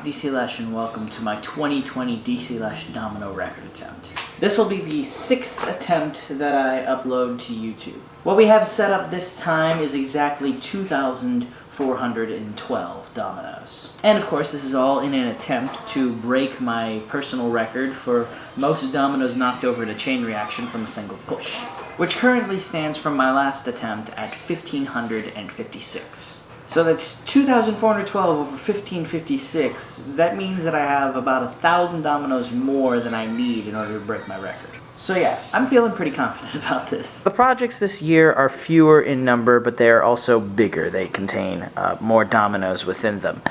Dclaiche and welcome to my 2020 Dclaiche Domino record attempt. This will be the 6th attempt that I upload to YouTube. What we have set up this time is exactly 2,412 dominoes. And of course this is all in an attempt to break my personal record for most dominoes knocked over to chain reaction from a single push, which currently stands from my last attempt at 1,556. So that's 2,412 over 1,556. That means that I have about 1,000 dominoes more than I need in order to break my record. So yeah, I'm feeling pretty confident about this. The projects this year are fewer in number, but they are also bigger. They contain more dominoes within them.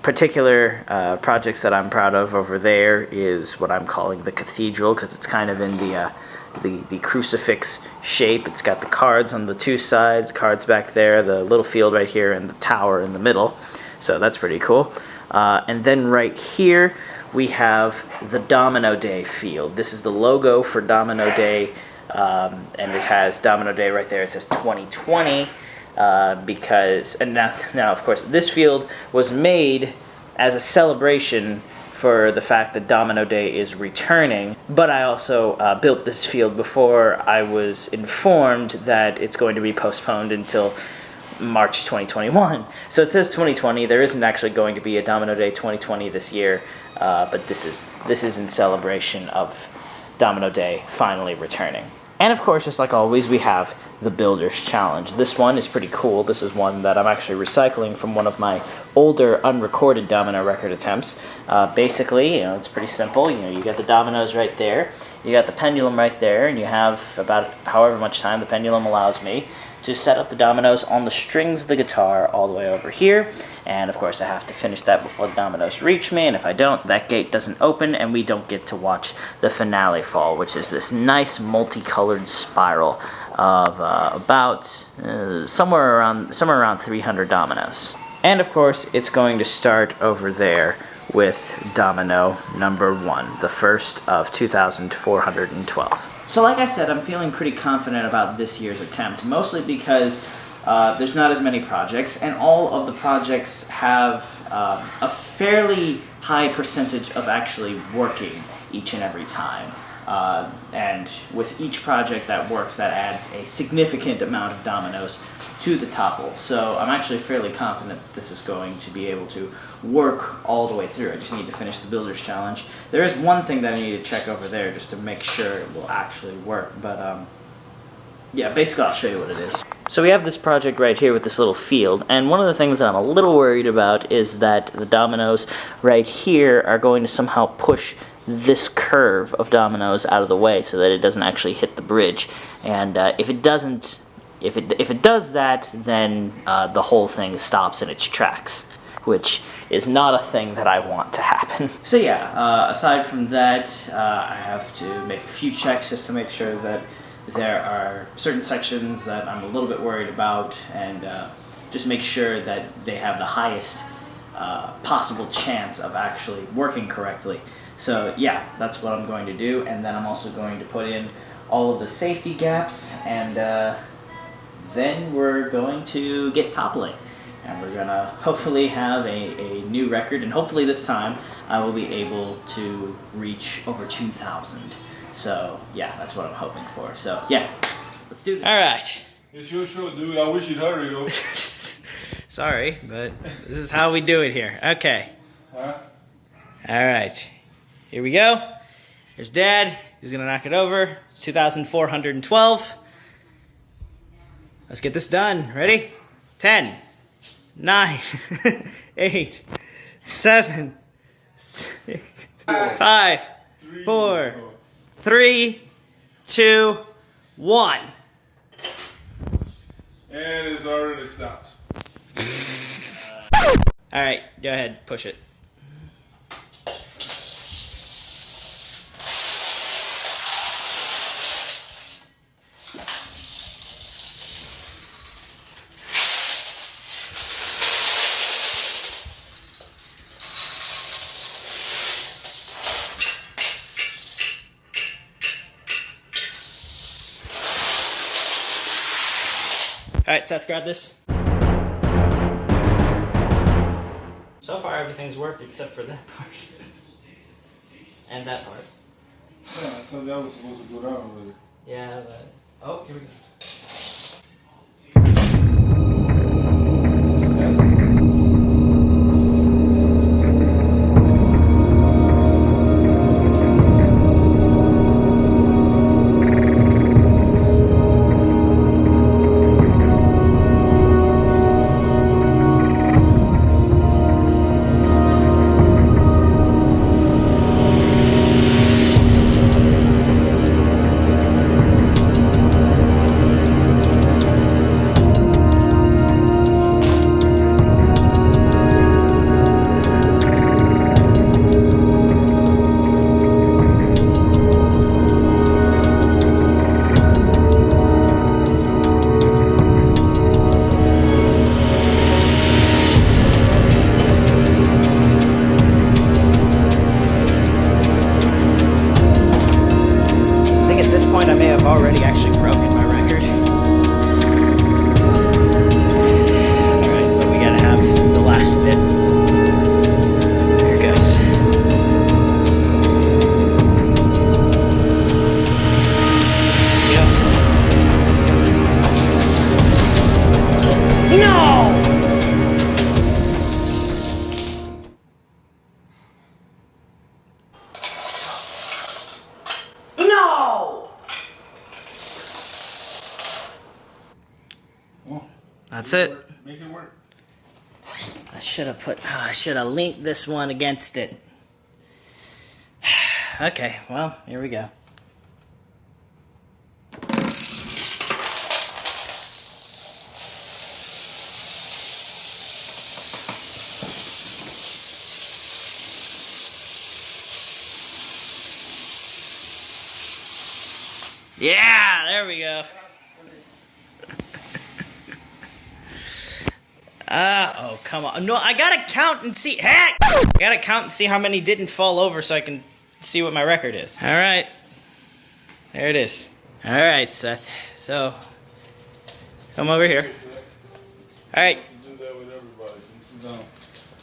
Particular projects that I'm proud of over there is what I'm calling the cathedral, because it's kind of in the crucifix shape. It's got the cards on the two sides, cards back there, the little field right here, and the tower in the middle. So that's pretty cool. And then right here we have the Domino Day field. This is the logo for Domino Day, and it has Domino Day right there. It says 2020 and now of course this field was made as a celebration for the fact that Domino Day is returning, but I also built this field before I was informed that it's going to be postponed until March 2021. So it says 2020. There isn't actually going to be a Domino Day 2020 this year, but this is in celebration of Domino Day finally returning. And of course, just like always, we have the Builder's Challenge. This one is pretty cool. This is one that I'm actually recycling from one of my older unrecorded domino record attempts. Basically, it's pretty simple. You got the dominoes right there, you got the pendulum right there, and you have about however much time the pendulum allows me to set up the dominoes on the strings of the guitar all the way over here. And of course I have to finish that before the dominoes reach me, and if I don't, that gate doesn't open and we don't get to watch the finale fall, which is this nice multicolored spiral of about somewhere around 300 dominoes. And of course it's going to start over there with domino number 1, the first of 2,412. So like I said, I'm feeling pretty confident about this year's attempt, mostly because there's not as many projects, and all of the projects have a fairly high percentage of actually working each and every time. And with each project that works, that adds a significant amount of dominoes to the topple. So I'm actually fairly confident that this is going to be able to work all the way through. I just need to finish the Builder's Challenge. There is one thing that I need to check over there just to make sure it will actually work, but yeah, basically I'll show you what it is. So we have this project right here with this little field, and one of the things that I'm a little worried about is that the dominoes right here are going to somehow push this curve of dominoes out of the way so that it doesn't actually hit the bridge. And if it doesn't, if it does that, then the whole thing stops in its tracks, which is not a thing that I want to happen. So yeah, aside from that, I have to make a few checks just to make sure that there are certain sections that I'm a little bit worried about, and just make sure that they have the highest possible chance of actually working correctly. So yeah, that's what I'm going to do, and then I'm also going to put in all of the safety gaps, and then we're going to get toppling. And we're going to hopefully have a new record, and hopefully this time I will be able to reach over 2,000. So yeah, that's what I'm hoping for. So yeah, let's do this. Alright. It's your show, dude. I wish you'd hurry, though. Sorry, but this is how we do it here. Okay. Huh? Alright. Here we go. There's Dad. He's going to knock it over. It's 2,412. Let's get this done. Ready? 10, 9, 8, 7, 6, 5, 4, 3, 2, 1. And it's already stopped. Alright, go ahead. Push it. Alright, Seth, grab this. So far, everything's worked except for that part. And that part. Yeah, I thought that was supposed to go down already. Yeah, but... Oh, here we go. I may have already actually broken my record. Alright, but we gotta have the last bit. Here goes. No! No! That's it. Make it work. I should have linked this one against it. Okay, well, here we go. Yeah, there we go. Oh, come on. No, I gotta count and see. Heck! I gotta count and see how many didn't fall over so I can see what my record is. Alright. There it is. Alright, Seth. So, come over here. Alright.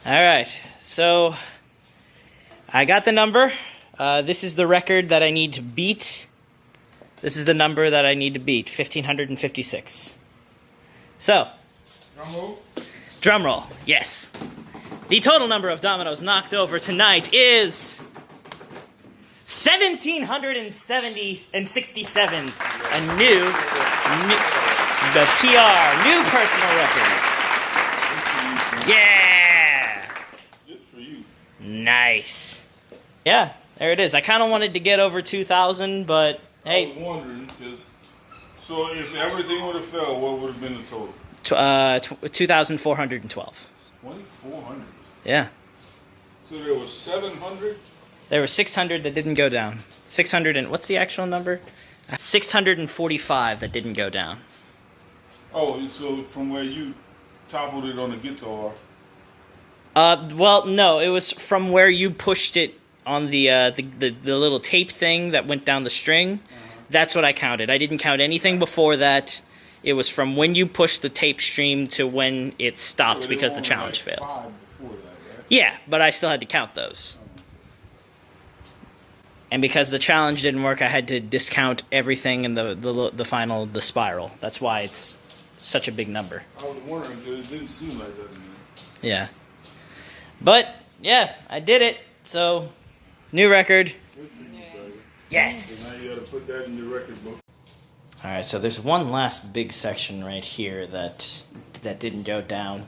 Alright. So, I got the number. This is the record that I need to beat. This is the number that I need to beat. 1,556. So. Drum roll. Drum roll, yes. The total number of dominoes knocked over tonight is 1,767. A new the PR, new personal record. Yeah! Good for you. Nice. Yeah, there it is. I kind of wanted to get over 2,000, but hey. I was wondering, so if everything would have failed, what would have been the total? 2,412. 2,400. Yeah. So there was 700. There were 600 that didn't go down. 600 and what's the actual number? 645 that didn't go down. Oh, so from where you toppled it on the guitar. Well, no, it was from where you pushed it on the little tape thing that went down the string. That's what I counted. I didn't count anything before that. It was from when you pushed the tape stream to when it stopped because the challenge failed. 5 before that, right? Yeah, but I still had to count those. And because the challenge didn't work, I had to discount everything in the spiral. That's why it's such a big number. I was wondering because it didn't seem like that to me. Yeah. But, yeah, I did it. So, new record. Good for you, buddy. Yes! So now you gotta put that in your record book. Alright, so there's one last big section right here that didn't go down.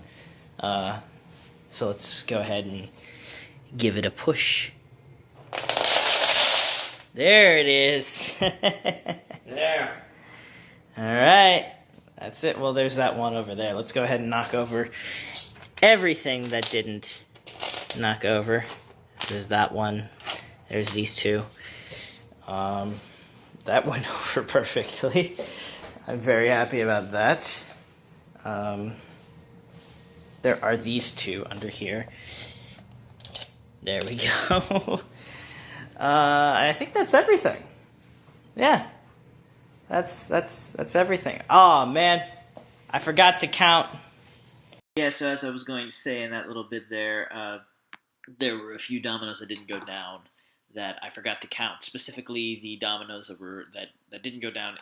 So let's go ahead and give it a push. There it is. There. Alright. That's it. Well, there's that one over there. Let's go ahead and knock over everything that didn't knock over. There's that one. There's these two. That went over perfectly. I'm very happy about that. There are these two under here. There we go. I think that's everything. Yeah. That's everything. Oh man, I forgot to count Yeah, so as I was going to say in that little bit there, there were a few dominoes that didn't go down that I forgot to count. Specifically, the dominoes that didn't go down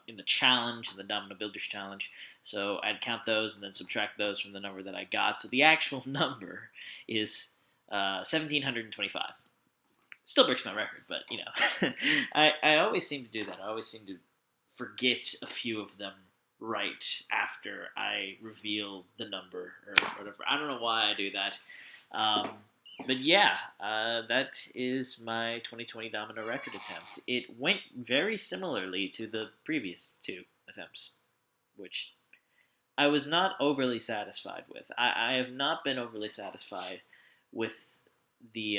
in the challenge, the Domino Builders Challenge. So I'd count those and then subtract those from the number that I got. So the actual number is 1,725. Still breaks my record, but I always seem to do that. I always seem to forget a few of them right after I reveal the number or whatever. I don't know why I do that. But yeah, that is my 2020 domino record attempt. It went very similarly to the previous two attempts, which I was not overly satisfied with. I have not been overly satisfied with the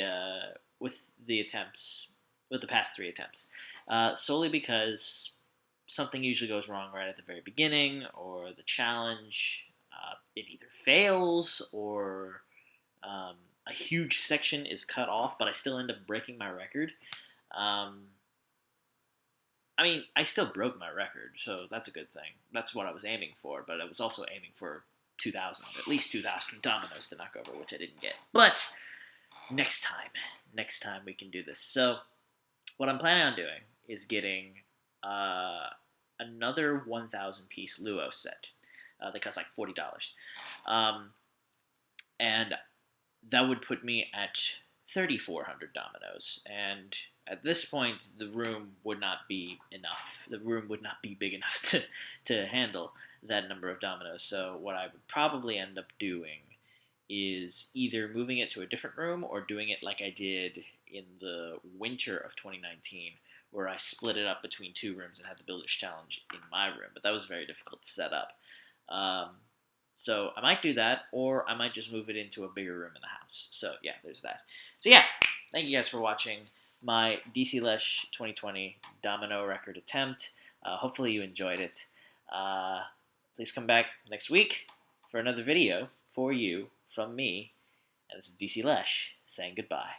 attempts, with the past three attempts, solely because something usually goes wrong right at the very beginning, or the challenge it either fails or a huge section is cut off, but I still end up breaking my record. I mean, I still broke my record, so that's a good thing. That's what I was aiming for, but I was also aiming for 2,000, at least 2,000 dominoes to knock over, which I didn't get. But next time we can do this. So what I'm planning on doing is getting another 1,000 piece Luo set. They cost like $40. And that would put me at 3,400 dominoes. And at this point, the room would not be enough. The room would not be big enough to handle that number of dominoes. So what I would probably end up doing is either moving it to a different room or doing it like I did in the winter of 2019, where I split it up between two rooms and had the Builders Challenge in my room. But that was very difficult to set up. So I might do that, or I might just move it into a bigger room in the house. So yeah, there's that. So yeah, thank you guys for watching my Dclaiche 2020 domino record attempt. Hopefully you enjoyed it. Please come back next week for another video for you from me. And this is Dclaiche saying goodbye.